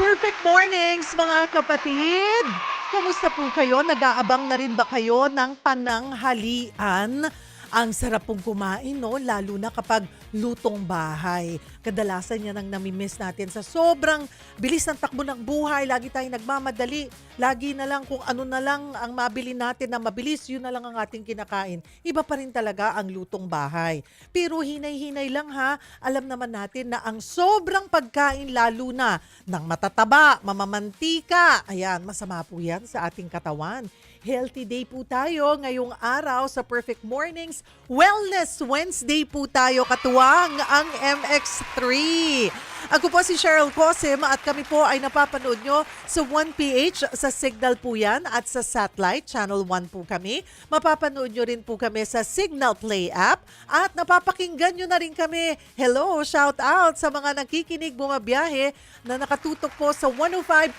Perfect mornings mga kapatid! Kamusta po kayo? Nag-aabang na rin ba kayo ng pananghalian? Ang sarap pong kumain, no? Lalo na kapag lutong bahay. Kadalasan yan ang namimiss natin sa sobrang bilis ng takbo ng buhay. Lagi tayong nagmamadali. Lagi na lang kung ano na lang ang mabili natin na mabilis, yun na lang ang ating kinakain. Iba pa rin talaga ang lutong bahay. Pero hinay-hinay lang ha. Alam naman natin na ang sobrang pagkain lalo na ng matataba, mamamantika, ayan, masama po yan sa ating katawan. Healthy day po tayo ngayong araw sa Perfect Mornings. Wellness Wednesday po tayo, katuwang ang MX3. Ako po si Cheryl Cosim at kami po ay napapanood nyo sa 1PH, sa Signal po yan at sa Satellite, Channel 1 po kami. Mapapanood nyo rin po kami sa Signal Play app at napapakinggan nyo na rin kami. Hello, shout out sa mga nakikinig bumabiyahe na nakatutok po sa 105.9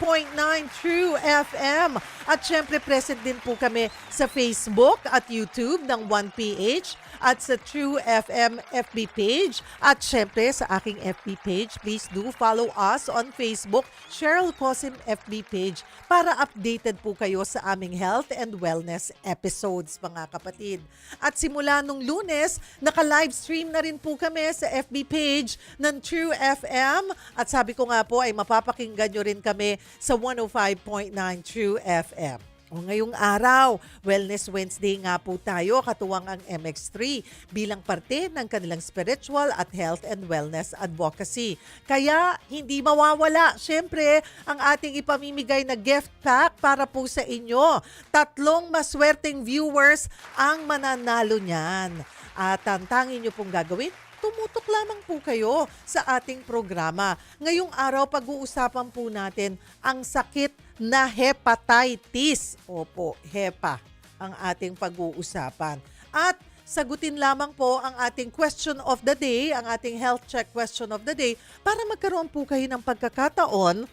True FM. At syempre present din po kami sa Facebook at YouTube ng 1PH at sa True FM FB page. At syempre sa aking FB page, please do follow us on Facebook, Cheryl Cosim FB page, para updated po kayo sa aming health and wellness episodes, mga kapatid. At simula nung Lunes, naka-livestream na rin po kami sa FB page ng True FM. At sabi ko nga po ay mapapakinggan nyo rin kami sa 105.9 True FM. O ngayong araw, Wellness Wednesday nga po tayo, katuwang ang MX3 bilang parte ng kanilang spiritual at health and wellness advocacy. Kaya hindi mawawala, syempre, ang ating ipamimigay na gift pack para po sa inyo. 3 maswerteng viewers ang mananalo niyan. At ang tanging nyo pong gagawin, tumutok lamang po kayo sa ating programa. Ngayong araw, pag-uusapan po natin ang sakit na hepatitis. Opo, HEPA ang ating pag-uusapan. At sagutin lamang po ang ating question of the day, ang ating health check question of the day, para magkaroon po kayo ng pagkakataon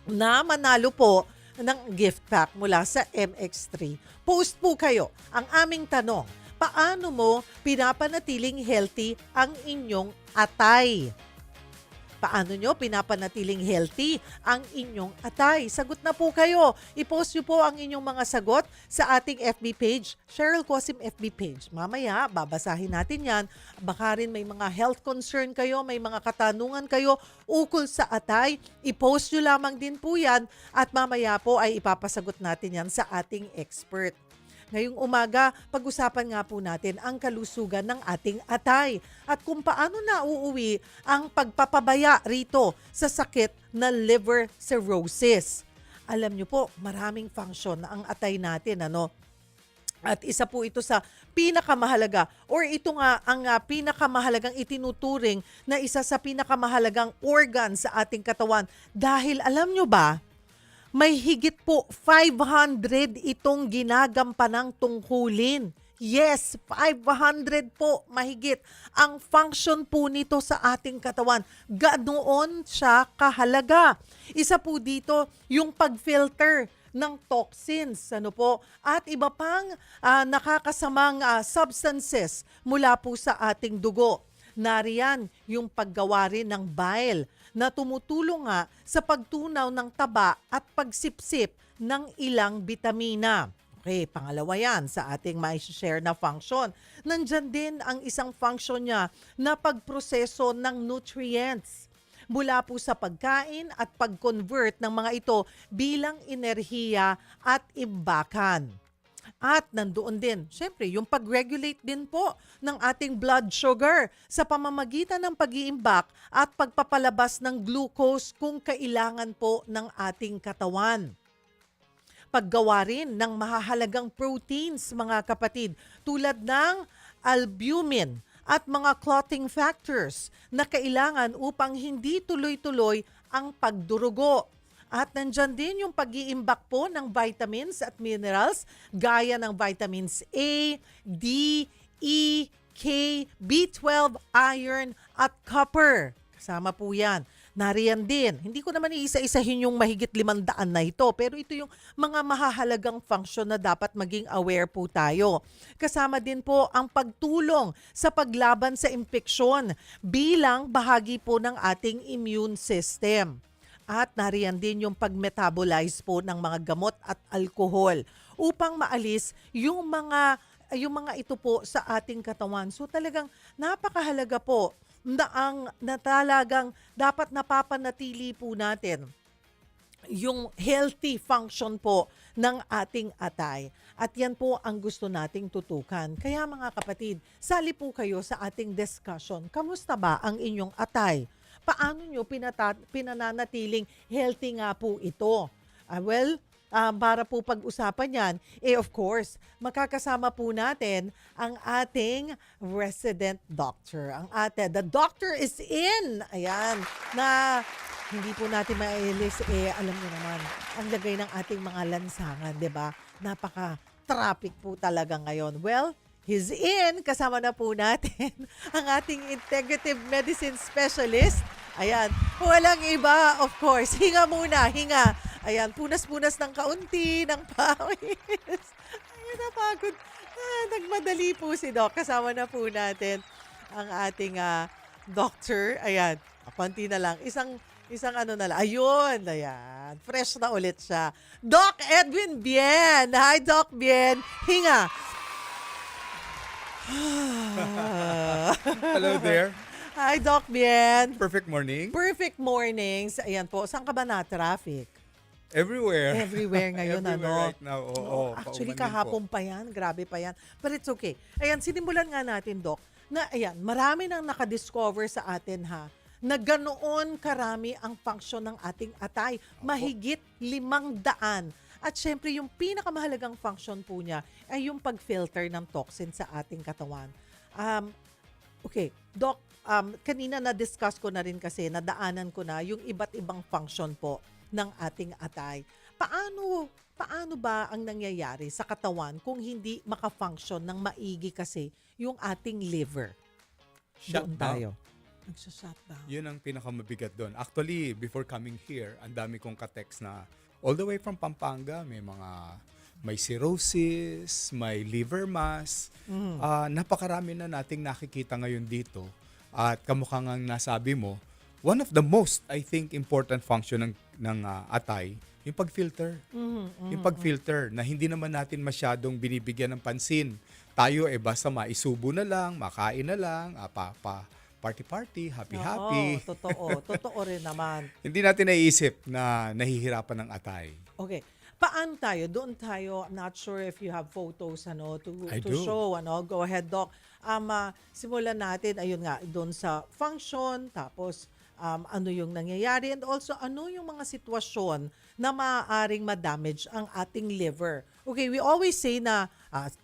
na manalo po ng gift pack mula sa MX3. Post po kayo ang aming tanong. Paano mo pinapanatiling healthy ang inyong atay? Paano nyo pinapanatiling healthy ang inyong atay? Sagot na po kayo. I-post nyo po ang inyong mga sagot sa ating FB page, Cheryl Cosim FB page. Mamaya, babasahin natin yan. Baka rin may mga health concern kayo, may mga katanungan kayo ukol sa atay. I-post nyo lamang din po yan at mamaya po ay ipapasagot natin yan sa ating expert. Ngayong umaga, pag-usapan nga po natin ang kalusugan ng ating atay at kung paano nauuwi ang pagpapabaya rito sa sakit na liver cirrhosis. Alam nyo po, maraming function na ang atay natin, ano? At isa po ito sa pinakamahalaga or ito nga ang pinakamahalagang itinuturing na isa sa pinakamahalagang organ sa ating katawan. Dahil alam nyo ba, may higit po 500 itong ginagampanang tungkulin. Yes, 500 po mahigit ang function po nito sa ating katawan. Ganoon siya kahalaga. Isa po dito yung pag-filter ng toxins, ano po, at iba pang nakakasamang substances mula po sa ating dugo. Nariyan yung paggawa rin ng bile na tumutulong nga sa pagtunaw ng taba at pagsipsip ng ilang bitamina. Okay, pangalawa yan sa ating mai-share na function. Nandyan din ang isang function niya na pagproseso ng nutrients mula po sa pagkain at pag-convert ng mga ito bilang enerhiya at imbakan. At nandoon din, syempre, yung pag-regulate din po ng ating blood sugar sa pamamagitan ng pag-iimbak at pagpapalabas ng glucose kung kailangan po ng ating katawan. Paggawa rin ng mahahalagang proteins, mga kapatid, tulad ng albumin at mga clotting factors na kailangan upang hindi tuloy-tuloy ang pagdurugo. At nandyan din yung pag-iimbak po ng vitamins at minerals gaya ng vitamins A, D, E, K, B12, iron at copper. Kasama po yan. Nariyan din. Hindi ko naman iisa-isahin yung mahigit 500 na ito, pero ito yung mga mahahalagang function na dapat maging aware po tayo. Kasama din po ang pagtulong sa paglaban sa impeksyon bilang bahagi po ng ating immune system. at nariyan din yung pag-metabolize po ng mga gamot at alkohol upang maalis yung mga ito po sa ating katawan. So talagang napakahalaga po na talagang dapat napapanatili po natin yung healthy function po ng ating atay. At yan po ang gusto nating tutukan. Kaya mga kapatid, sali po kayo sa ating discussion. Kamusta ba ang inyong atay? Paano nyo pinananatiling healthy nga po ito? Para po pag-usapan yan, of course, makakasama po natin ang ating resident doctor. The doctor is in! Ayan, na hindi po natin mailis, alam niyo naman, ang lagay ng ating mga lansangan, di ba? Napaka-traffic po talaga ngayon. Well, he's in. Kasama na po natin ang ating integrative medicine specialist. Ayan, walang iba, of course. Hinga muna, hinga. Ayan, punas-punas ng kaunti, ng pawis. Ayan, napagod. Nagmadali po si Doc. Kasama na po natin ang ating doctor. Ayan, konti na lang. Isang ano na lang. Ayun, ayan. Fresh na ulit siya. Doc Edwin Bien. Hi, Doc Bien. Hinga. Hello there. Hi, Doc Bien. Perfect morning. Perfect mornings. Ayan po. Saan ka ba na-traffic? Everywhere. Everywhere ngayon, Everywhere ano? right now. Actually, paumanin kahapon pa yan. Grabe pa yan. But it's okay. Ayan, sinimulan nga natin, Doc, na ayan, marami nang nakadiscover sa atin, ha, na ganoon karami ang function ng ating atay. Mahigit 500. At syempre, yung pinakamahalagang function po niya ay yung pag-filter ng toxin sa ating katawan. Okay, Doc, kanina na-discuss ko na rin kasi, nadaanan ko na yung iba't ibang function po ng ating atay. Paano ba ang nangyayari sa katawan kung hindi maka-function ng maigi kasi yung ating liver? Doon tayo. Nagsa-shutdown. Yun ang pinakamabigat doon. Actually, before coming here, ang dami kong ka-text na all the way from Pampanga, may cirrhosis, may liver mass. Napakarami na nating nakikita ngayon dito. At kamukhang ang nasabi mo, one of the most, I think, important function ng atay, yung pag-filter. Yung pag-filter na hindi naman natin masyadong binibigyan ng pansin. Tayo basta maisubo na lang, makain na lang, party-party, happy-happy. Oo, totoo rin naman. Hindi natin naiisip na nahihirapan ng atay. Okay. Paano tayo? Doon tayo. I'm not sure if you have photos to do. show. Go ahead, Doc. Simulan natin, ayun nga, doon sa function, tapos ano yung nangyayari, and also ano yung mga sitwasyon na maaaring ma-damage ang ating liver. Okay, we always say na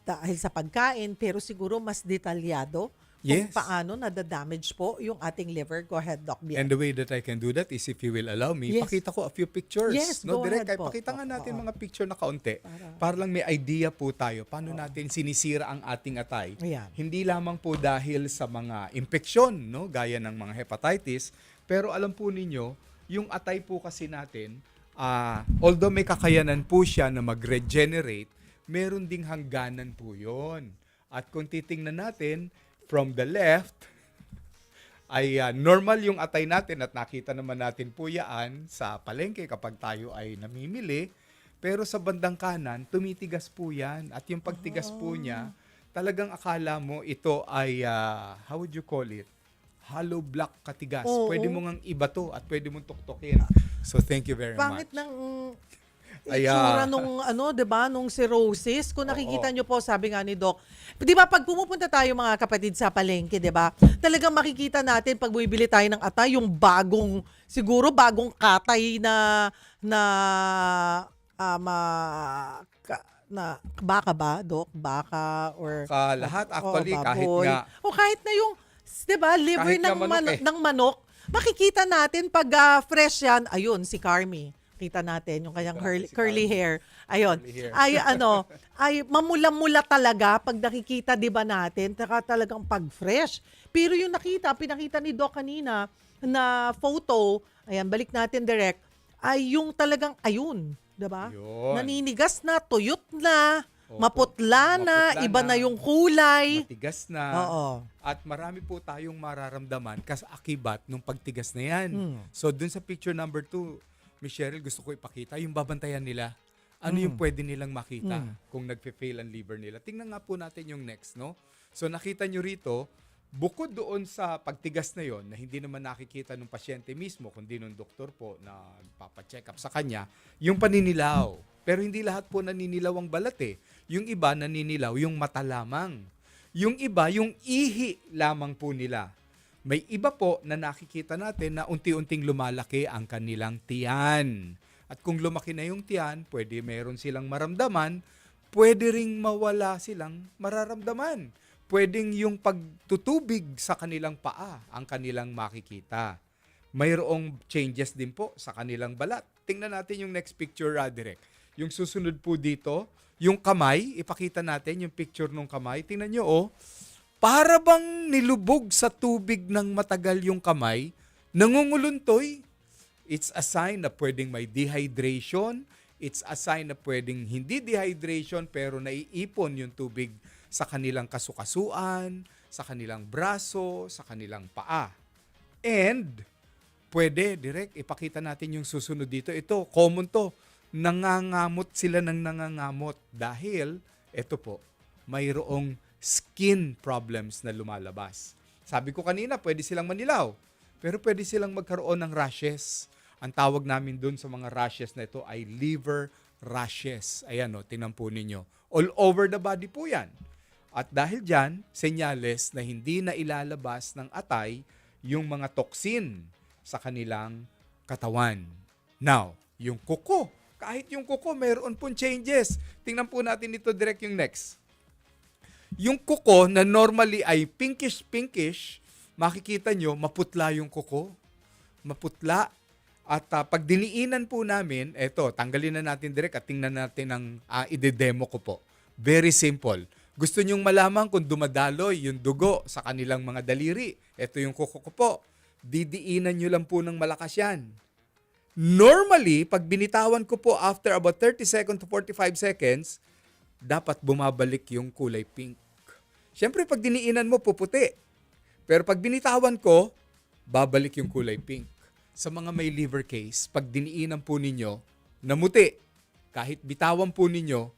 dahil sa pagkain, pero siguro mas detalyado kung Yes. paano nadadamage po yung ating liver. Go ahead, Doc Bien. And the way that I can do that is if you will allow me, Yes. pakita ko a few pictures. Yes, go Direk, ahead po. pakita nga natin Oo. mga picture na kaunti. Para lang may idea po tayo paano natin sinisira ang ating atay. Ayan. Hindi lamang po dahil sa mga impeksyon, no, gaya ng mga hepatitis, pero alam po ninyo, yung atay po kasi natin, although may kakayanan po siya na mag-regenerate, meron ding hangganan po yon. At kung titingnan natin, from the left, ay normal yung atay natin at nakita naman natin po yan sa palengke kapag tayo ay namimili. Pero sa bandang kanan, tumitigas po yan. At yung pagtigas po niya, talagang akala mo ito ay, how would you call it? Hollow block katigas. Oo. Pwede mo ngang ibato at pwede mong tuktukin. So thank you very Pangit much. ng Ay, itsura nung 'di ba, nung cirrhosis. Kung nakikita Oo. nyo po, sabi nga ni Doc, 'di ba pag pumupunta tayo mga kapatid sa palengke, 'di ba? Talagang makikita natin pag bumibili tayo ng atay, yung bagong katay na baka ba, Doc? Baka or Lahat actually, kahit baboy. nga O kahit na yung 'di ba, liver Kahit nga ng manok ng manok, makikita natin pag fresh yan. Ayun, si Carmi. Kita natin yung kanyang Si curly Carmi. hair. Ayun. Curly hair. Ay mamula-mula talaga pag nakikita 'di ba natin, talagang pag fresh. Pero yung pinakita ni Doc kanina na photo, ayan, balik natin direct, ay yung talagang ayun, 'di ba? Yun. Naninigas na, tuyot na, Opo. maputla na, Maputla iba na na. yung kulay. matigas na. Oo. At marami po tayong mararamdaman kasi akibat nung pagtigas na yan. Mm. So dun sa picture number 2, Miss Cheryl, gusto ko ipakita, yung babantayan nila. Ano yung pwede nilang makita kung nagfe-fail ang liver nila. Tingnan nga po natin yung next, no? So nakita nyo rito, bukod doon sa pagtigas na yon na hindi naman nakikita ng pasyente mismo, kundi ng doktor po na papacheck up sa kanya, yung paninilaw. Pero hindi lahat po naninilaw ang balat eh. Yung iba naninilaw, yung mata lamang. Yung iba, yung ihi lamang po nila. May iba po na nakikita natin na unti-unting lumalaki ang kanilang tiyan. At kung lumaki na yung tiyan, pwede meron silang maramdaman, pwede ring mawala silang mararamdaman. Pwedeng yung pagtutubig sa kanilang paa ang kanilang makikita. Mayroong changes din po sa kanilang balat. Tingnan natin yung next picture, Direk. Yung susunod po dito, yung kamay, ipakita natin yung picture ng kamay. Tingnan nyo, oh, para bang nilubog sa tubig ng matagal yung kamay, nangunguluntoy. It's a sign na pwedeng may dehydration. It's a sign na pwedeng hindi dehydration pero naiipon yung tubig sa kanilang kasukasuan, sa kanilang braso, sa kanilang paa. And pwede, direct, ipakita natin yung susunod dito. Ito, common to. Nangangamot sila ng nangangamot dahil, ito po, mayroong skin problems na lumalabas. Sabi ko kanina, pwede silang manilaw. Pero pwede silang magkaroon ng rashes. Ang tawag namin dun sa mga rashes na ito ay liver rashes. Ayan o, tingnan po ninyo. All over the body po yan. At dahil dyan, senyales na hindi na ilalabas ng atay yung mga toxin sa kanilang katawan. Now, yung kuko. Kahit yung kuko, mayroon pong changes. Tingnan po natin ito direct yung next. Yung kuko na normally ay pinkish-pinkish, makikita nyo, maputla yung kuko. Maputla. At pag diniinan po namin, eto, tanggalin na natin direct at tingnan natin ang ide-demo ko po. Very simple. Gusto nyong malaman kung dumadaloy yung dugo sa kanilang mga daliri. Ito yung kuko ko po. Didiinan nyo lang po ng malakas yan. Normally, pag binitawan ko po after about 30 seconds to 45 seconds, dapat bumabalik yung kulay pink. Siyempre, pag diniinan mo, puputi. Pero pag binitawan ko, babalik yung kulay pink. Sa mga may liver case, pag diniinan po ninyo, namuti. Kahit bitawan po ninyo,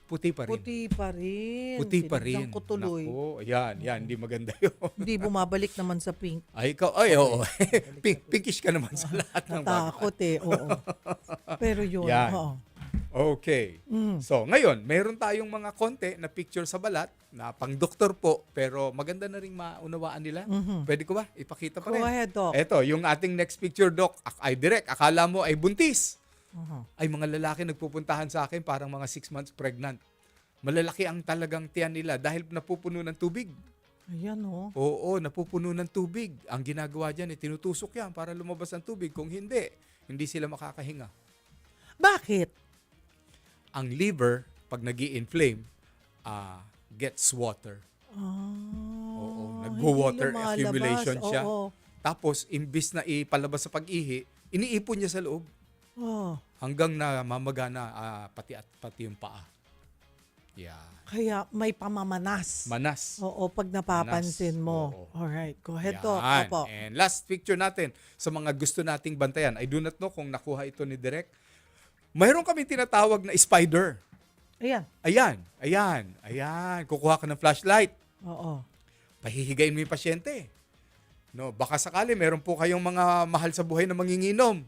puti pa rin. Puti pa rin. Puti pa rin. Tinignan ko tuloy. Naku, yan, hindi maganda yun. Hindi bumabalik naman sa pink. Ay, oo. Pinkish ka naman sa lahat ng bagay. Natakot eh, oo. Pero yun, Yan. oo. Okay. So, ngayon, meron tayong mga konti na picture sa balat na pang-doktor po, pero maganda na rin maunawaan nila. Pwede ko ba? Ipakita pa rin. Go ahead, Doc. Eto, yung ating next picture, Doc, ay direct. Akala mo ay buntis. Ay, mga lalaki nagpupuntahan sa akin parang mga 6 months pregnant. Malalaki ang talagang tiyan nila dahil napupuno ng tubig. Ayan, oh. Oo, napupuno ng tubig. Ang ginagawa dyan, tinutusok yan para lumabas ang tubig. Kung hindi, hindi sila makakahinga. Bakit? Ang liver, pag nag-i-inflame, gets water. Oo, nagwo-water hindi lumalabas. accumulation siya. Oo. Tapos, imbis na ipalabas sa pag-ihi, iniipon niya sa loob. Oh. Hanggang na mamaga na pati yung paa. Yeah. Kaya may pamamanas. Manas. Oo, pag napapansin Manas. mo. Oo. Alright, go ahead, Doc. Yan. Opo. And last picture natin sa mga gusto nating bantayan. I do not know kung nakuha ito ni Direk. Mayroon kami tinatawag na spider. Ayan. Ayan. Kukuha ka ng flashlight. Oo. Pahihigain mo yung pasyente. No, baka sakali meron po kayong mga mahal sa buhay na manginginom.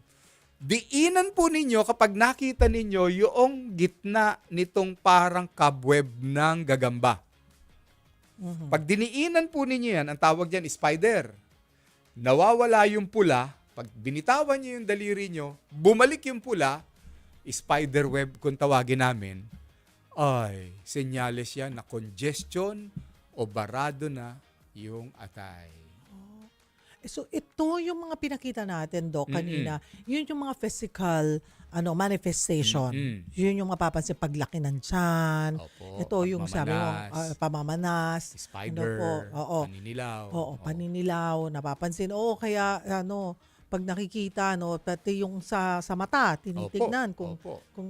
Diinan po ninyo kapag nakita ninyo yung gitna nitong parang cobweb ng gagamba. Pag diniinan po ninyo yan, ang tawag dyan spider. Nawawala yung pula, pag binitawan nyo yung daliri nyo, bumalik yung pula, spider web kung tawagin namin, ay, senyales yan na congestion o barado na yung atay. So ito yung mga pinakita natin, Doc, kanina. Yun yung mga physical manifestation. Yun yung mapapansin paglaki ng tiyan. Opo, Ito yung sabi mo, pamamanas. Spider, Oo. paninilaw. Oo, paninilaw, napapansin. Oo, kaya pag nakikita, pati yung sa mata, tinitignan Opo. kung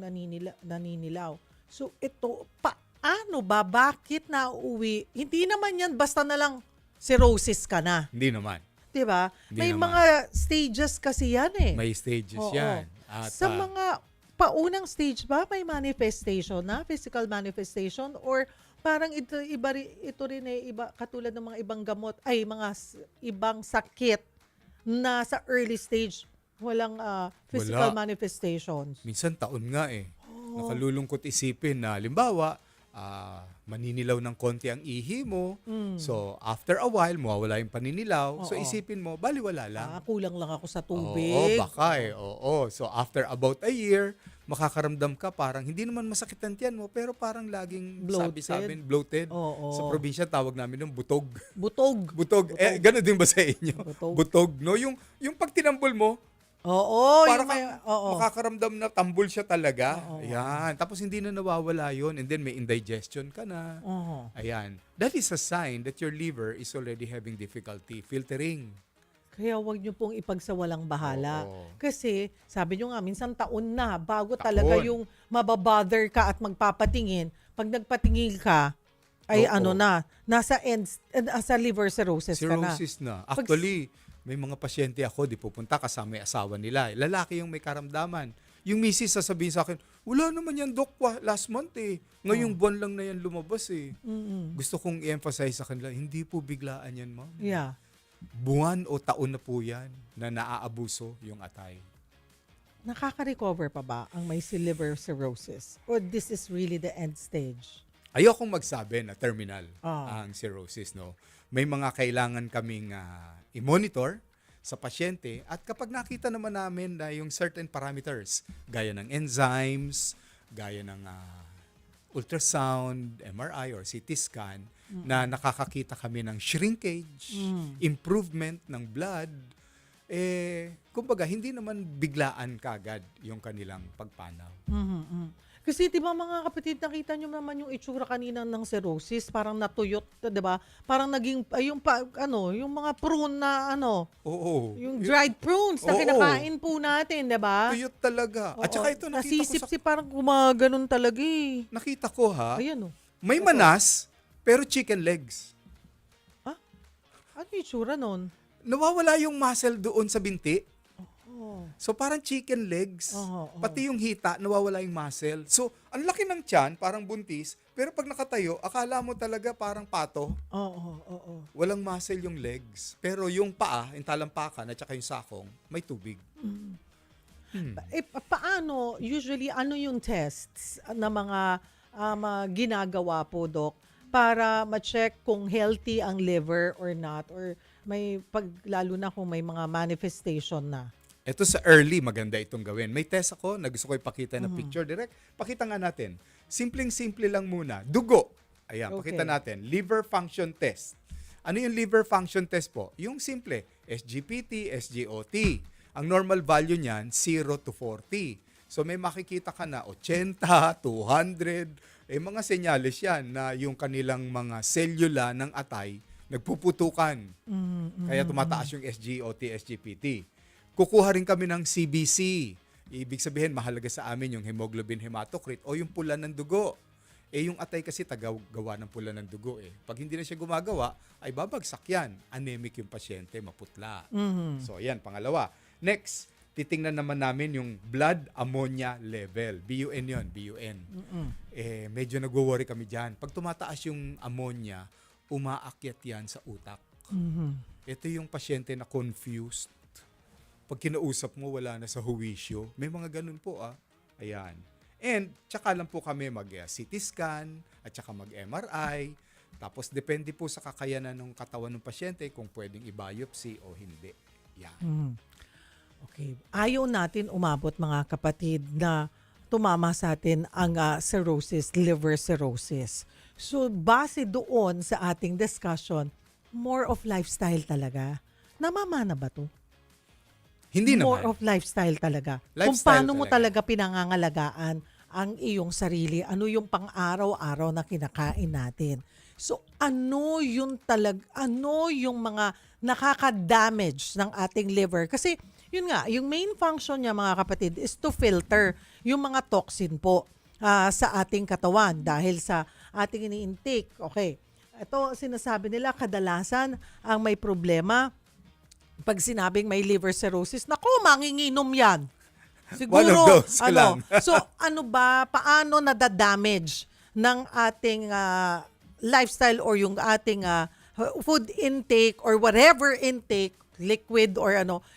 naninilaw. So ito, paano ba? Bakit nauuwi? Hindi naman yan basta na lang cirrhosis ka na. Hindi naman. Diba? Hindi May naman. mga stages kasi yan eh. May stages Oo. yan. At, Sa mga paunang stage ba may manifestation na, physical manifestation, or parang ito rin ay iba katulad ng mga ibang gamot ay mga ibang sakit na sa early stage walang physical Wala. manifestations. Minsan taon nga eh. Oh. Nakalulungkot isipin na halimbawa, maninilaw ng konti ang ihi mo. So, after a while, mawawala yung paninilaw. So, Oo. isipin mo, baliwala lang. Kulang lang ako sa Oo, tubig. baka eh. Oo. So, after about a year, makakaramdam ka parang, hindi naman masakit ang tiyan mo, pero parang laging sabi sa Bloated. amin, bloated. Oo. Sa probinsya, tawag namin yung butog. Butog. Butog. Eh, gano'n din ba sa inyo? Butog. Butog, no? Yung pag tinambol mo, Oo. para yung may, oo. makakaramdam na tambol siya talaga. Oo. Ayan. Tapos hindi na nawawala yon, and then may indigestion ka na. Oo. Ayan. That is a sign that your liver is already having difficulty filtering. Kaya wag niyo pong ipagsawalang bahala. Oo. Kasi sabi niyo nga minsan taon na bago Taon. talaga yung mababother ka at magpapatingin. Pag nagpatingin ka ay Oo. nasa liver cirrhosis ka na. Cirrhosis na. Actually, may mga pasyente ako, di pupunta kasama yung asawa nila. Lalaki yung may karamdaman. Yung misis sasabihin sa akin, wala naman yan, Dok, last month eh. Ngayong buwan lang na yan lumabas eh. Gusto kong i-emphasize sa kanila, hindi po biglaan yan, ma'am. Yeah. Buwan o taon na po yan na naaabuso yung atay. Nakaka-recover pa ba ang may liver cirrhosis? Or this is really the end stage? Ayokong magsabi na terminal Ah. ang cirrhosis, no? May mga kailangan kaming i-monitor sa pasyente, at kapag nakita naman namin na yung certain parameters, gaya ng enzymes, gaya ng ultrasound, MRI or CT scan, na nakakakita kami ng shrinkage, improvement ng blood, kumbaga, hindi naman biglaan kagad yung kanilang pagpanaw. Kasi 'di ba mga kapatid, nakita niyo naman yung itsura kanina ng cirrhosis, parang natuyot, 'di ba? Parang naging yung mga prune na Oo. yung dried prunes na Oo. kinakain po natin, 'di ba? Tuyot talaga. At saka ito, nakita ko nasisip parang gumaganon talaga eh. nakita ko ha, Ayan may manas, pero chicken legs. Ano yung itsura nun? Nawawala yung muscle doon sa binti. Oh. So parang chicken legs, Oo. pati yung hita, nawawala yung muscle. So, ang laki ng tiyan, parang buntis, pero pag nakatayo, akala mo talaga parang pato. Oo. Walang muscle yung legs. Pero yung paa, yung talampakan, at saka yung sakong, may tubig. Paano, usually, ano yung tests na mga ginagawa po, Doc, para ma-check kung healthy ang liver or not, or lalo na kung may mga manifestation na? Ito sa early, maganda itong gawin. May test ako na gusto ko ipakita na picture direct. Pakita nga natin. Simpleng-simple lang muna. Dugo. Ayan, Okay. pakita natin. Liver function test. Ano yung liver function test po? Yung simple, SGPT, SGOT. Ang normal value niyan, 0 to 40. So may makikita ka na 80, 200. Mga senyales yan na yung kanilang mga selula ng atay nagpuputukan. Kaya tumataas yung SGOT, SGPT. Kukuha rin kami ng CBC. Ibig sabihin, mahalaga sa amin yung hemoglobin hematocrit o yung pula ng dugo. Yung atay kasi gawa ng pula ng dugo. Pag hindi na siya gumagawa, ay babagsak yan. Anemic yung pasyente, maputla. So, yan, pangalawa. Next, titingnan naman namin yung blood ammonia level. BUN yun, BUN. Medyo nagwo-worry kami dyan. Pag tumataas yung ammonia, umaakyat yan sa utak. Ito yung pasyente na confused. Pag kinausap mo, wala na sa huwisyo. May mga ganun po Ayan. And tsaka lang po kami mag-CT scan at tsaka mag-MRI. Tapos depende po sa kakayanan ng katawan ng pasyente kung pwedeng i-biopsy o hindi. Yan. Okay. Ayaw natin umabot, mga kapatid, na tumama sa atin ang cirrhosis, liver cirrhosis. So, base doon sa ating discussion, more of lifestyle talaga. Namamana ba to? Hindi More naman. of lifestyle talaga. Kung Lifestyle paano mo talaga. talaga pinangangalagaan ang iyong sarili, ano yung pang-araw-araw na kinakain natin. So, ano yung mga nakaka-damage ng ating liver? Kasi, yun nga, yung main function niya, mga kapatid, is to filter yung mga toxin po sa ating katawan dahil sa ating ini-intake. Okay. Ito, sinasabi nila, kadalasan ang may problema pag sinabing may liver cirrhosis, naku, manginginom yan. Siguro, One of those lang. so ano ba, paano nadadamage ng ating lifestyle or yung ating food intake or whatever intake, liquid or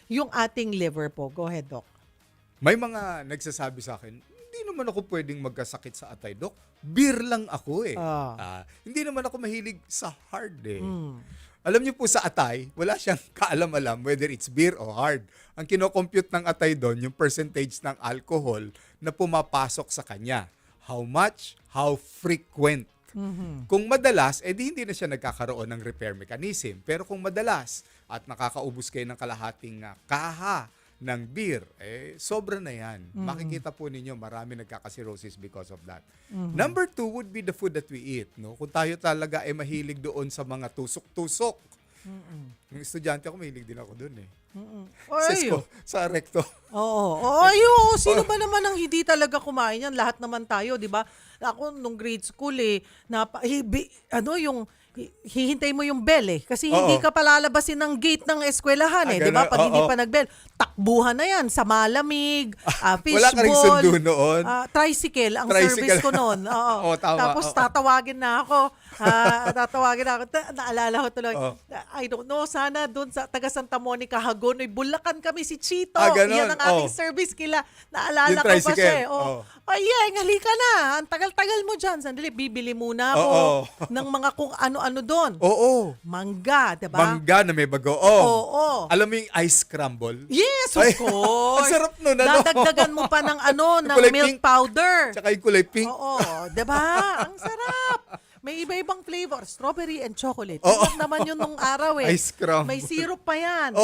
yung ating liver po? Go ahead, Doc. May mga nagsasabi sa akin, hindi naman ako pwedeng magkasakit sa atay, Dok. Beer lang ako eh. Hindi naman ako mahilig sa hard eh. Alam niyo po sa atay, wala siyang kaalam-alam whether it's beer o hard. Ang kinocompute ng atay doon, yung percentage ng alcohol na pumapasok sa kanya. How much, how frequent. Kung madalas, hindi na siya nagkakaroon ng repair mechanism. Pero kung madalas at nakakaubos kayo ng kalahating kaha ng beer, sobra na yan. Makikita po ninyo, marami nagkaka-cirrhosis because of that. Number 2 would be the food that we eat. No? Kung tayo talaga mahilig doon sa mga tusok-tusok. Yung estudyante ako, mahilig din ako doon eh. Sa recto. Oo. Sino ba naman ang hindi talaga kumain yan? Lahat naman tayo, di ba? Ako, nung grade school yung hihintay mo yung bell eh. Kasi hindi ka palalabasin ng gate ng eskwelahan eh. Di ba? Pag hindi pa nag-bell, takbuhan na yan sa malamig, fishball. Wala ka rin sundo noon. Tricycle, ang service ko noon. Tama. Tapos tatawagin na ako. Naalala ko tuloy. I don't know, sana doon sa taga Santa Monica, Hagonoy, Bulacan kami si Chito. Yan ang ating service kila. Naalala ko pa siya. Halika na. Ang tagal-tagal mo dyan. Sandali, bibili muna ako ng mga kung ano-ano doon. Mangga, diba? Mangga na may bagoong. Alam mo yung ice scramble? Yes, of course. Ang sarap nun. Dadagdagan mo pa ng ng milk powder. Tsaka yung kulay pink. Diba? Ang sarap. May iba-ibang flavor. Strawberry and chocolate. Yun naman yun nung araw eh. Ice cream. May syrup pa yan.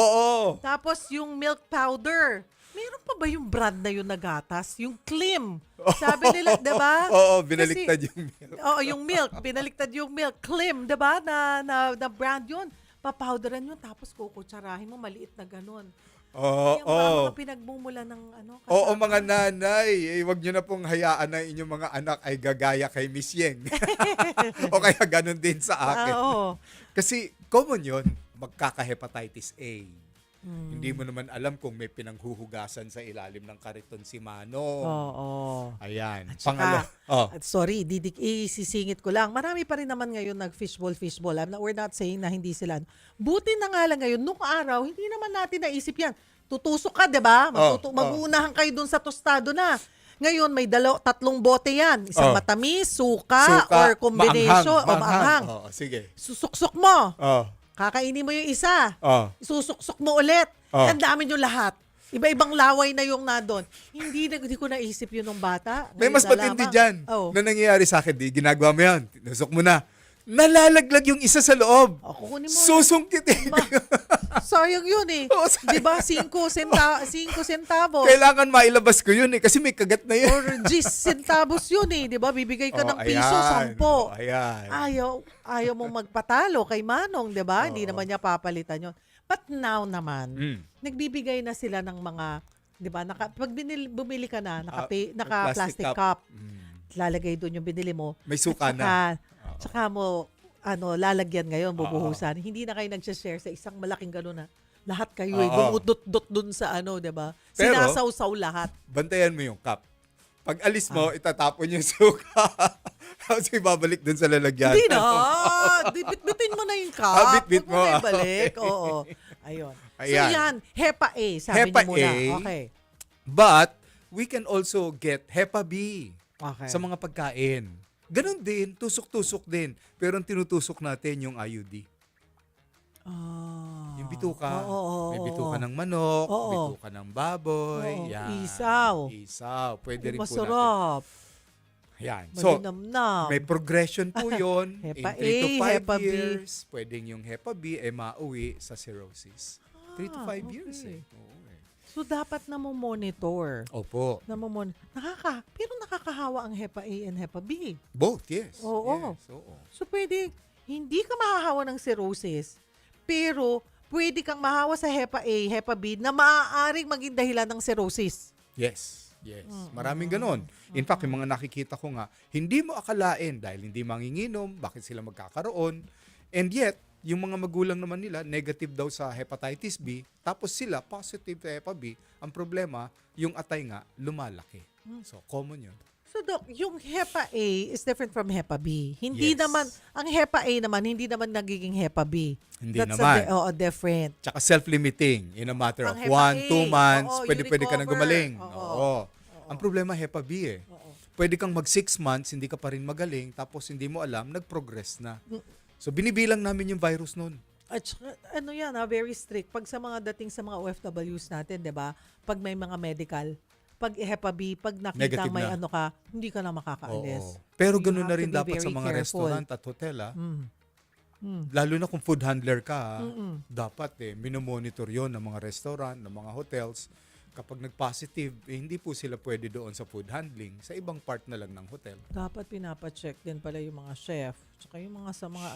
Tapos yung milk powder. Meron pa ba yung brand na yun na gatas? Yung Klim. Sabi nila, diba? Binaliktad yung milk. Yung milk. Binaliktad yung milk. Klim, diba? Na brand yun. Papowderan yun. Tapos kukutsarahin mo. Maliit na ganun. Yung mga pinagmumula ng kasama. Mga nanay, wag nyo na pong hayaan na inyong mga anak ay gagaya kay Miss Yeng. O kaya ganun din sa akin. Kasi common yun, magkaka-hepatitis A. Hindi mo naman alam kung may pinanghuhugasan sa ilalim ng kariton si Manong. Ayan. Sorry, isisingit ko lang. Marami pa rin naman ngayon nag-fishball. We're not saying na hindi sila. Buti na nga lang ngayon, nung araw, hindi naman natin naisip yan. Tutusok ka, di ba? Mag-uunahan kayo dun sa tostado na. Ngayon, may 3 bote yan. Isang matamis, suka, or combination, maanghang. Sige. Susuksok mo. Kakainin mo yung isa. Susuksok mo ulit. Ang dami nyo lahat. Iba-ibang laway na yung nadon. Hindi ko naisip yun nung bata. May mas matindi dyan na nangyayari sa akin. Ginagawa mo yan. Tinusok mo na. Nalalaglag yung isa sa loob. Kukunin mo. Susungkitin. Sayang yun eh. Di ba? 5 centavos. Kailangan mailabas ko yun eh. Kasi may kagat na yun. Or 10 centavos yun eh. Di ba? Bibigay ka ng piso, 10. Ayaw mong magpatalo kay Manong. Di ba? Hindi naman niya papalitan yun. But now naman, nagbibigay na sila ng mga, di ba? Pag bumili ka na, naka-plastic cup. Lalagay doon yung binili mo. May suka na. Tsaka mo, lalagyan ngayon, bubuhusan. Hindi na kayo nag-share sa isang malaking gano'n na lahat kayo dumudot-dot dun sa diba? Sinasawsaw lahat. Bantayan mo yung cup. Pag alis mo, itatapon yung suka. Tapos ibabalik dun sa lalagyan. Hindi na. Bitbitin mo na yung cup. Bitbit mo. Huwag mo na ibalik. Ayun. So yan, HEPA A, sabi HEPA niyo muna. A, okay. But, we can also get HEPA B sa mga pagkain. Ganon din, tusok-tusok din. Pero ang tinutusok natin yung IUD. Yung bituka. May bituka ng manok, bituka ng baboy. Yan. Isaw. Pwede rin po natin. Masarap. Yan. So, Malinamnam. may progression po yun. HEPA In 3 to 5 HEPA B. years, pwedeng yung HEPA B mauwi sa cirrhosis. 3 to 5 years eh. Oo. So, dapat na mo monitor. Opo. Pero nakakahawa ang HEPA A and HEPA B. Both, yes. Oo. Yes, oo. So, pwede, hindi ka mahahawa ng cirrhosis, pero pwede kang mahawa sa HEPA A, HEPA B na maaaring maging dahilan ng cirrhosis. Yes. Maraming ganon. In fact, yung mga nakikita ko nga, hindi mo akalain dahil hindi manginginom, bakit sila magkakaroon. And yet, Yung mga magulang naman nila, negative daw sa hepatitis B, tapos sila, positive sa Hep B. Ang problema, yung atay nga, lumalaki. So, common yun. So, Doc, yung Hepa A is different from Hepa B. Hindi Yes. naman, ang Hepa A naman, hindi naman nagiging Hepa B. Hindi That's naman. different. Tsaka self-limiting. In a matter Ang of Hepa 1, A, 2 months, oo, pwede you ka nang recover. gumaling. Oo. Oo. Ang problema, Hepa B eh. Oo. Pwede kang mag 6 months, hindi ka pa rin magaling, tapos hindi mo alam, nag-progress na. So, binibilang namin yung virus nun. At saka, very strict. Pag sa mga dating sa mga OFWs natin, di ba? Pag may mga medical, pag Hepa B, pag nakita Negative may na. ano ka, hindi ka na makakaalis. Oo. Pero You ganun have na to rin be dapat sa very mga careful. restaurant at hotel. Mm. Lalo na kung food handler ka, dapat minomonitor yon ng mga restaurant, ng mga hotels. Kapag nag-positive, hindi po sila pwede doon sa food handling. Sa ibang part na lang ng hotel. Dapat pinapacheck din pala yung mga chef. Tsaka yung mga sa mga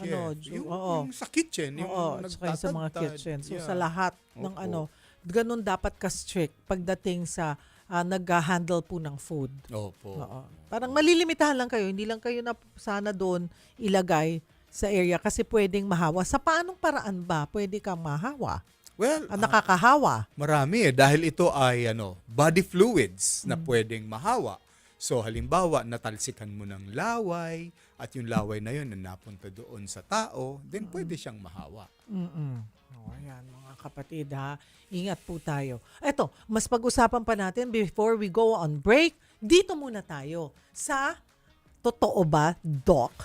Chef, oo. yung sa kitchen, yung Oo, tsaka yung sa mga nagtatantad. kitchen. So Yeah. sa lahat ng Opo. ganun dapat ka-strict pagdating sa nag-handle po ng food. Opo. Oo. Parang malilimitahan lang kayo, hindi lang kayo na sana doon ilagay sa area kasi pwedeng mahawa. Sa paanong paraan ba pwede kang mahawa? Well, Nakakahawa. marami dahil ito ay body fluids na pwedeng mahawa. So halimbawa, natalsikan mo ng laway at yung laway na yun na napunta doon sa tao, then pwede siyang mahawa. Ayan, mga kapatid ha. Ingat po tayo. Eto, mas pag-usapan pa natin before we go on break. Dito muna tayo sa Totoo Ba, Doc?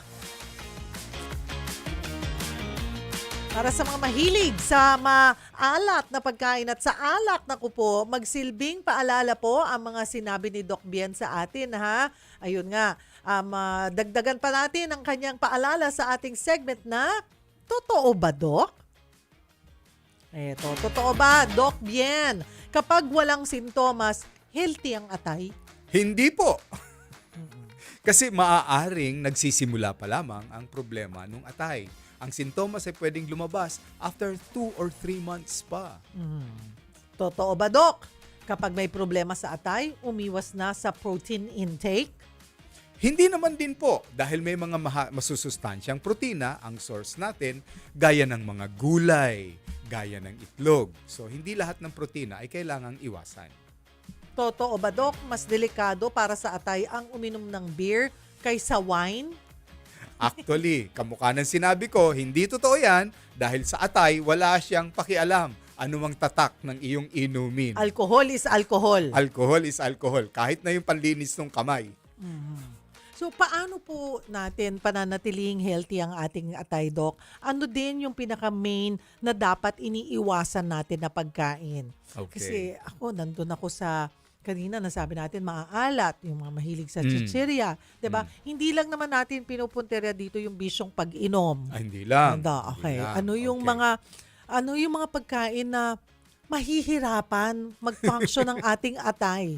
Para sa mga mahilig sa maalat na pagkain at sa alak na po, magsilbing paalala po ang mga sinabi ni Doc Bien sa atin, ha? Ayun nga, dagdagan pa natin ang kanyang paalala sa ating segment na Totoo ba, Doc? Eto, totoo ba, Doc Bien? Kapag walang sintomas, healthy ang atay? Hindi po. Kasi maaaring nagsisimula pa lamang ang problema nung atay. Ang sintomas ay pwedeng lumabas after 2 or 3 months pa. Totoo ba, Doc? Kapag may problema sa atay, umiwas na sa protein intake? Hindi naman din po dahil may mga masusustansyang protina ang source natin gaya ng mga gulay, gaya ng itlog. So hindi lahat ng protina ay kailangang iwasan. Totoo ba, Doc? Mas delikado para sa atay ang uminom ng beer kaysa wine? Actually, kamukha ng sinabi ko, hindi totoo yan dahil sa atay wala siyang pakialam anumang tatak ng iyong inumin. Alcohol is alcohol. Alcohol is alcohol, kahit na yung panlinis ng kamay. So, paano po natin pananatiling healthy ang ating atay, Doc? Ano din yung pinaka-main na dapat iniiwasan natin na pagkain? Okay. Kasi nandun ako sa, kanina nasabi natin, maaalat, yung mga mahilig sa chichirya. Diba? Hindi lang naman natin pinupunterya dito yung bisyong pag-inom. Ay, hindi lang. Okay. Hindi lang. Ano yung Okay. mga pagkain na mahihirapan mag-function ng ating atay?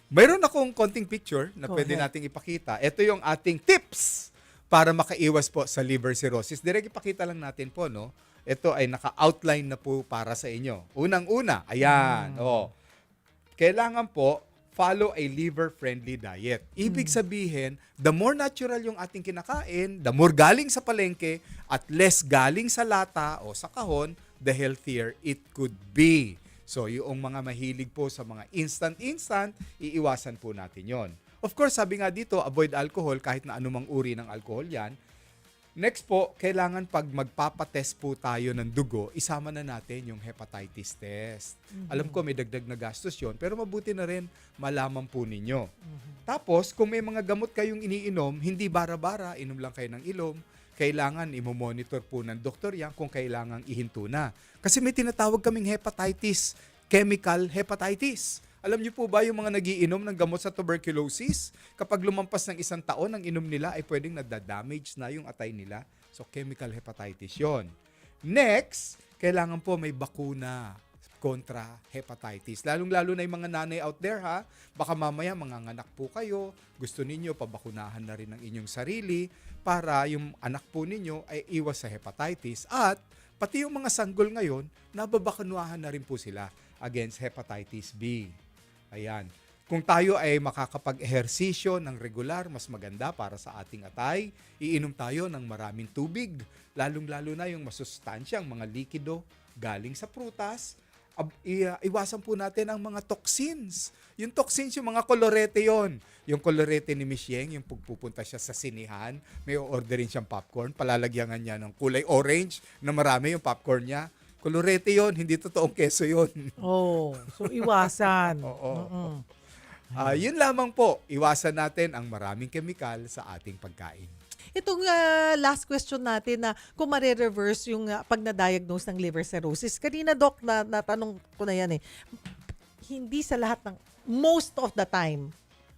Mayroon akong konting picture na Go pwede ahead. nating ipakita. Ito yung ating tips para makaiwas po sa liver cirrhosis. Direct ipakita lang natin po, no? Ito ay naka-outline na po para sa inyo. Unang-una, ayan. Kailangan po follow a liver-friendly diet. Ibig sabihin, the more natural yung ating kinakain, the more galing sa palengke, at less galing sa lata o sa kahon, the healthier it could be. So, yung mga mahilig po sa mga instant, iiwasan po natin yon. Of course, sabi nga dito, avoid alcohol kahit na anumang uri ng alcohol yan. Next po, kailangan pag magpapatest po tayo ng dugo, isama na natin yung hepatitis test. Alam ko may dagdag na gastos yon, pero mabuti na rin malaman po ninyo. Tapos, kung may mga gamot kayong iniinom, hindi bara-bara, inom lang kayo ng ilom, kailangan imomonitor po ng doktor yan kung kailangang ihinto na. Kasi may tinatawag kaming hepatitis, chemical hepatitis. Alam niyo po ba yung mga nagiinom ng gamot sa tuberculosis? Kapag lumampas ng 1 taon, ang inom nila ay pwedeng nadadamage na yung atay nila. So, chemical hepatitis yon. Next, kailangan po may bakuna kontra hepatitis. Lalong-lalo na yung mga nanay out there, ha? Baka mamaya manganganak po kayo, gusto ninyo pabakunahan na rin ang inyong sarili para yung anak po ninyo ay iwas sa hepatitis. At pati yung mga sanggol ngayon, nababakunahan na rin po sila against hepatitis B. Ayan. Kung tayo ay makakapag-ehersisyo ng regular, mas maganda para sa ating atay. Iinom tayo ng maraming tubig, lalong-lalo na yung masustansyang mga likido galing sa prutas. Iwasan po natin ang mga toxins. Yung toxins, yung mga kolorete yon. Yung kolorete ni Miss Yeng, yung pagpupunta siya sa sinihan, may orderin siyang popcorn, palalagyangan niya ng kulay orange na marami yung popcorn niya. Kolorete yon, hindi totoong keso yon. Oh, so iwasan. Oo. Mm-mm. Yun lamang po, iwasan natin ang maraming kemikal sa ating pagkain. Itong last question natin na kung mare-reverse yung pag na-diagnose ng liver cirrhosis. Kanina, Doc, natanong ko na yan eh. Hindi sa lahat ng, most of the time,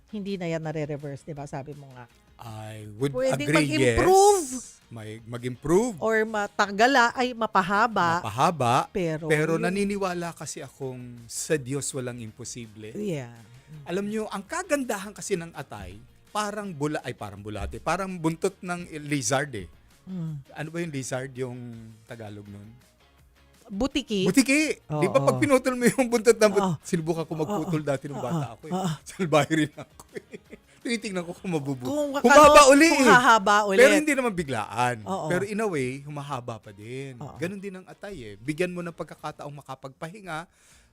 hindi na yan nare-reverse, di ba? Sabi mo nga. I would Pwedeng agree, mag-improve. yes. Mag-improve. Or matagala, ay mapahaba. Mapahaba. Pero Naniniwala kasi akong sa Diyos walang imposible. yeah. Alam nyo, ang kagandahan kasi ng atay, parang bulate, parang buntot ng lizard eh. Ano ba yung lizard, yung Tagalog nun? Butiki. Butiki. Di ba Oo. pag pinutol mo yung buntot ng Oo. sinubukan ko magputol dati nung bata ako eh. Oo. Salbahe rin ako eh. Tinitingnan ko kung Kung humaba uli kung eh. hahaba ulit. Pero hindi naman biglaan. Oo. Pero in a way, humahaba pa din. Oo. Ganon din ang atay eh. Bigyan mo ng pagkakataong makapagpahinga.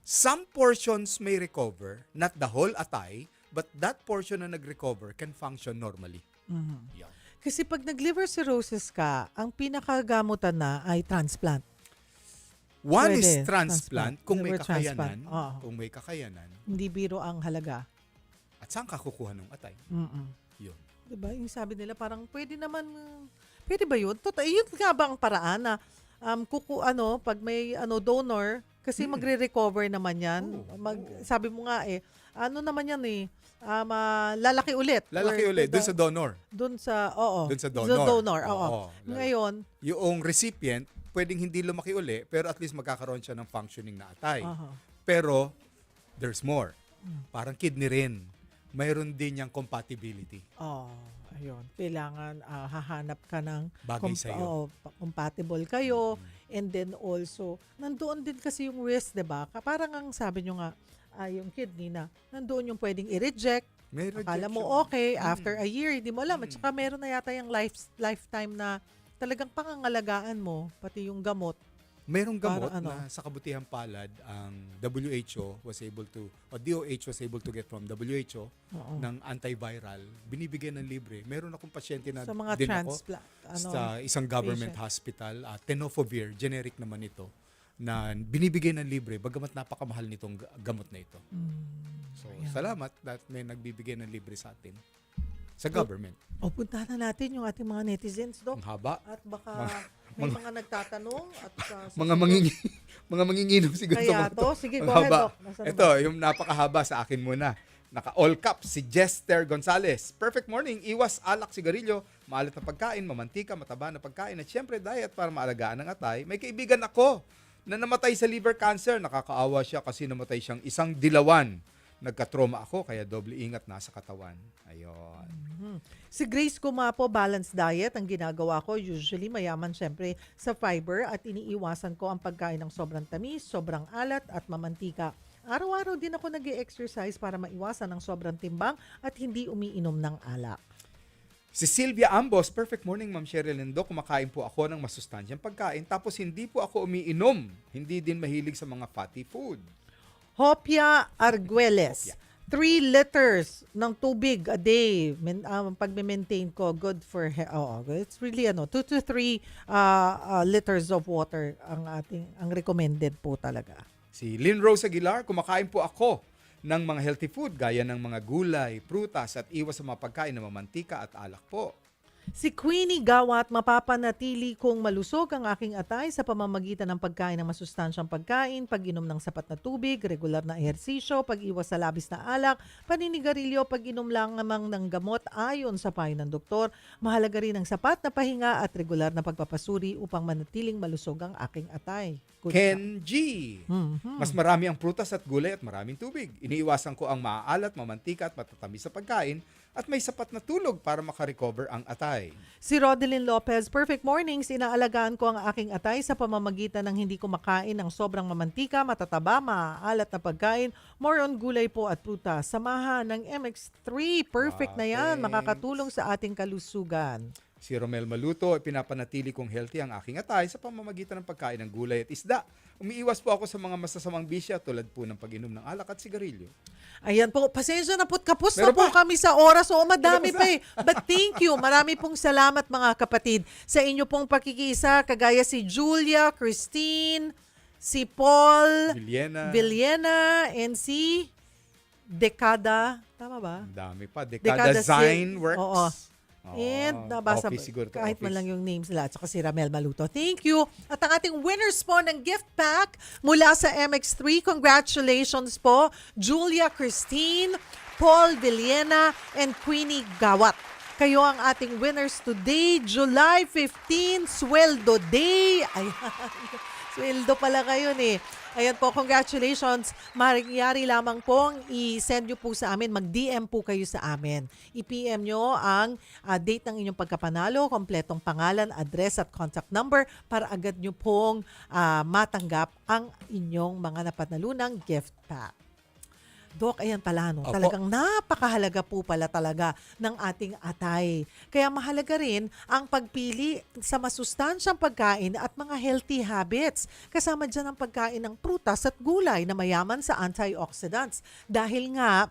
Some portions may recover, not the whole atay, but that portion na nag-recover can function normally. Yan. Kasi pag nag-liver cirrhosis ka, ang pinakagamutan na ay transplant. One Pwede, is transplant kung may liver kakayanan. transplant. Oo. Kung may kakayanan. Hindi biro ang halaga. At saan ka kukuha ng atay? Yun. Diba? Yung sabi nila parang pwede naman, pwede ba yun? Yun nga ba ang paraan na pag may donor, kasi magre-recover naman yan. Sabi mo nga ano naman yan lalaki ulit. Lalaki ulit, dun sa donor. Dun sa donor, oo. Oo. Ngayon, Yung recipient, pwedeng hindi lumaki uli, pero at least magkakaroon siya ng functioning na atay. Pero, there's more. Parang kidney rin. Mayroon din yung compatibility. ayun. Kailangan hahanap ka ng Bagay sa'yo. compatible kayo. And then also, nandoon din kasi yung risk, diba? Parang ang sabi nyo nga, yung kidney na, nandoon yung pwedeng i-reject. May Akala mo rejection. okay, after a year, hindi mo alam. At saka meron na yata yung lifetime na talagang pangangalagaan mo, pati yung gamot. Merong gamot Para na sa kabutihang palad ang WHO was able to, o DOH was able to get from WHO ng antiviral. Binibigyan ng libre. Meron akong pasyente na Sa mga din ako transplant, sa isang government hospital, tenofovir, generic naman ito, na binibigay ng libre, bagamat napakamahal nitong gamot na ito. So, salamat that may nagbibigay ng libre sa atin. Sa government. Puntahan na natin yung ating mga netizens, Doc. Ang haba. At baka may mga nagtatanong. At Mga manginginom siguro. Kaya mga to, sige, Ang go ahead, haba. Doc. Nasaan na Ito, yung napakahaba sa akin muna. Naka-all caps si Jester Gonzales. Perfect morning. Iwas alak, sigarilyo, maalat na pagkain, mamantika, mataba na pagkain, at syempre diet para maalagaan ng atay. May kaibigan ako na namatay sa liver cancer. Nakakaawa siya kasi namatay siyang isang dilawan. Nagka-trauma ako, kaya doble ingat na sa katawan. Ayun. Si Grace Kumapo, balanced diet ang ginagawa ko. Usually mayaman syempre sa fiber at iniiwasan ko ang pagkain ng sobrang tamis, sobrang alat at mamantika. Araw-araw din ako nag-exercise para maiwasan ang sobrang timbang at hindi umiinom ng alak. Si Sylvia Ambos, perfect morning Ma'am Cheryl and Doc. Kumakain po ako ng masustansyang pagkain tapos hindi po ako umiinom. Hindi din mahilig sa mga fatty food. Hopia Arguelles. 3 liters ng tubig a day. Pag-maintain ko, good for it's really 2 to 3 liters of water ang recommended po talaga. Si Lynn Rose Aguilar, kumakain po ako ng mga healthy food gaya ng mga gulay, prutas at iwas sa mga pagkain na mamantika at alak po. Si Queenie Gawat, mapapanatili kong malusog ang aking atay sa pamamagitan ng pagkain ng masustansyang pagkain, pag-inom ng sapat na tubig, regular na ehersisyo, pag-iwas sa labis na alak, paninigarilyo, pag-inom lang namang ng gamot ayon sa payo ng doktor. Mahalaga rin ang sapat na pahinga at regular na pagpapasuri upang manatiling malusog ang aking atay. Good Ken G. Mhm. Mas marami ang prutas at gulay at maraming tubig. Iniiwasan ko ang maaalat, mamantika at matatamis sa pagkain at may sapat na tulog para makarecover ang atay. atay. Si Rodelyn Lopez, perfect mornings, inaalagaan ko ang aking atay sa pamamagitan ng hindi kumakain ng sobrang mamantika, matataba, maaalat na pagkain, more on gulay po at prutas. Samahan ng MX3, perfect na yan, Thanks. makakatulong sa ating kalusugan. Si Romel Maluto, pinapanatili kong healthy ang aking atay sa pamamagitan ng pagkain ng gulay at isda. Umiiwas po ako sa mga masasamang bisya tulad po ng pag-inom ng alak at sigarilyo. Ayan po, pasensya na po't kapos na Meron po pa. kami sa oras. Oo, madami Meron pa eh. But thank you. Marami pong salamat mga kapatid sa inyo pong pakikisa. Kagaya si Julia, Christine, si Paul, Villena, and si Dekada. Tama ba? Ang dami pa. Dekada Design Works. Oo. And nabasa office siguro to, kahit man office. lang yung names nila at saka si Ramel Maluto. Thank you. At ang ating winners po ng gift pack mula sa MX3. Congratulations po, Julia Christine, Paul Villena, and Queenie Gawat. Kayo ang ating winners today, July 15, Sweldo Day. Ayan. Sweldo pala kayo eh. Ayan po, congratulations. Mangyari lamang pong i-send nyo po sa amin, mag-DM po kayo sa amin. I-PM nyo ang date ng inyong pagkapanalo, kompletong pangalan, address at contact number para agad nyo pong matanggap ang inyong mga napanalunang gift pack. Dok, ayan pala, no? Opo. Talagang napakahalaga po pala talaga ng ating atay. Kaya mahalaga rin ang pagpili sa masustansyang pagkain at mga healthy habits. Kasama dyan ang pagkain ng prutas at gulay na mayaman sa antioxidants. Dahil nga,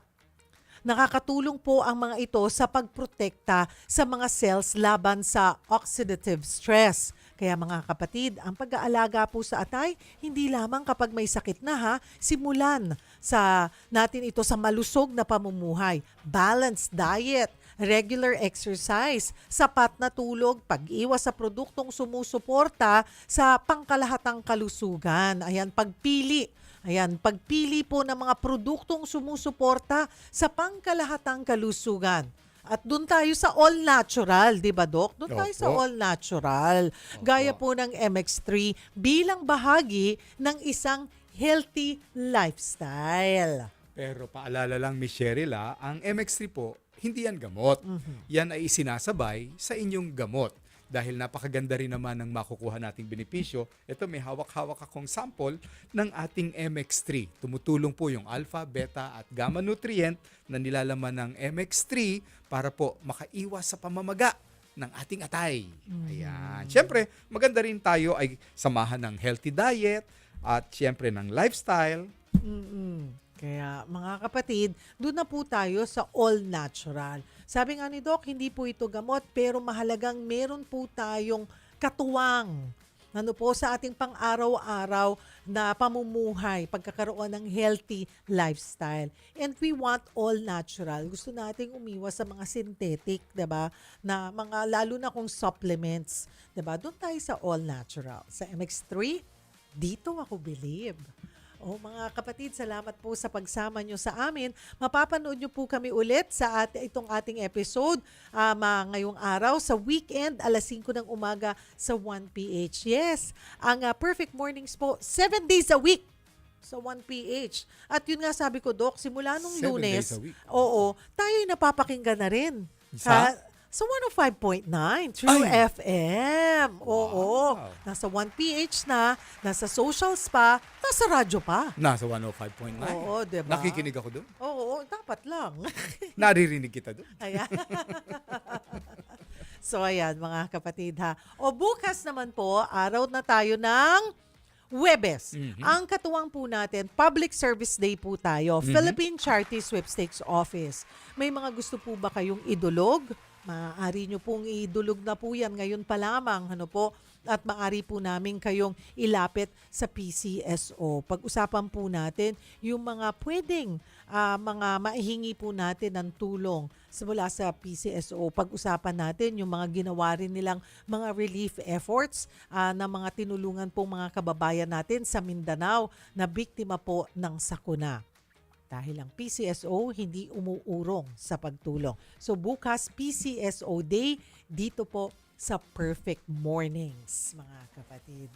nakakatulong po ang mga ito sa pagprotekta sa mga cells laban sa oxidative stress. Kaya mga kapatid, ang pag-aalaga po sa atay, hindi lamang kapag may sakit na simulan sa natin ito sa malusog na pamumuhay, balanced diet, regular exercise, sapat na tulog, pag-iwas sa produktong sumusuporta sa pangkalahatang kalusugan. Ayan, pagpili. Ayan, pagpili po ng mga produktong sumusuporta sa pangkalahatang kalusugan. At doon tayo sa all natural, di ba, Doc? Doon tayo sa Opo. all natural. Gaya po ng MX3 bilang bahagi ng isang healthy lifestyle. Pero paalala lang, Miss Cheryl, ang MX3 po, hindi yan gamot. Yan ay isinasabay sa inyong gamot. Dahil napakaganda rin naman ng makukuha nating benepisyo. Ito, may hawak-hawak akong sample ng ating MX3. Tumutulong po yung alpha, beta at gamma nutrient na nilalaman ng MX3 para po makaiwas sa pamamaga ng ating atay. Ayan. Siyempre, maganda rin tayo ay samahan ng healthy diet at siyempre ng lifestyle. Kaya mga kapatid, doon na po tayo sa all natural. Sabi nga ni Doc, hindi po ito gamot pero mahalagang meron po tayong katuwang po sa ating pang-araw-araw na pamumuhay, pagkakaroon ng healthy lifestyle. And we want all natural. Gusto nating umiwas sa mga synthetic, 'di ba? Na mga lalo na kung supplements, 'di ba? Doon tayo sa all natural. Sa MX3, dito ako believe. Mga kapatid, salamat po sa pagsama nyo sa amin. Mapapanood nyo po kami ulit sa itong ating episode ngayong araw sa weekend, alas 5 ng umaga sa 1PH. Yes, ang Perfect Mornings po, 7 days a week sa 1PH. At yun nga sabi ko, Doc, simula nung 7 Lunes, days a week. tayo'y napapakinggan na rin. Sa 105.9 True Ay! FM. Oo. Wow. Nasa 1PH na, nasa socials pa, nasa radyo pa. Nasa 105.9. Oo, diba? Nakikinig ako doon. Oo, dapat lang. Naririnig kita doon. Ayan. So ayan mga kapatid bukas naman po, araw na tayo ng Huwebes. Ang katuwang po natin, Public Service Day po tayo. Philippine Charity Sweepstakes Office. May mga gusto po ba kayong idulog? Maaari nyo pong idulog na po yan ngayon pa lamang. At maaari po namin kayong ilapit sa PCSO. Pag-usapan po natin yung mga pwedeng mga maihingi po natin ng tulong mula sa PCSO. Pag-usapan natin yung mga ginawa rin nilang mga relief efforts na mga tinulungan pong mga kababayan natin sa Mindanao na biktima po ng sakuna. Dahil ang PCSO hindi umuurong sa pagtulong. So bukas PCSO Day dito po sa Perfect Mornings, mga kapatid.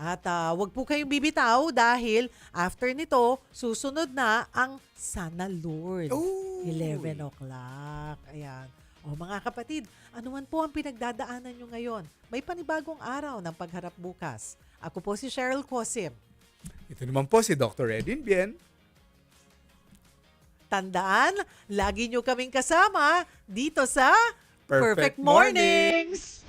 At wag po kayong bibitaw dahil after nito, susunod na ang Sana Lord. Ooh. 11 o'clock. Ayan. O mga kapatid, ano man po ang pinagdadaanan nyo ngayon? May panibagong araw ng pagharap bukas. Ako po si Cheryl Cosim. Ito naman po si Dr. Edin Bien. Tandaan, lagi nyo kaming kasama dito sa Perfect Mornings!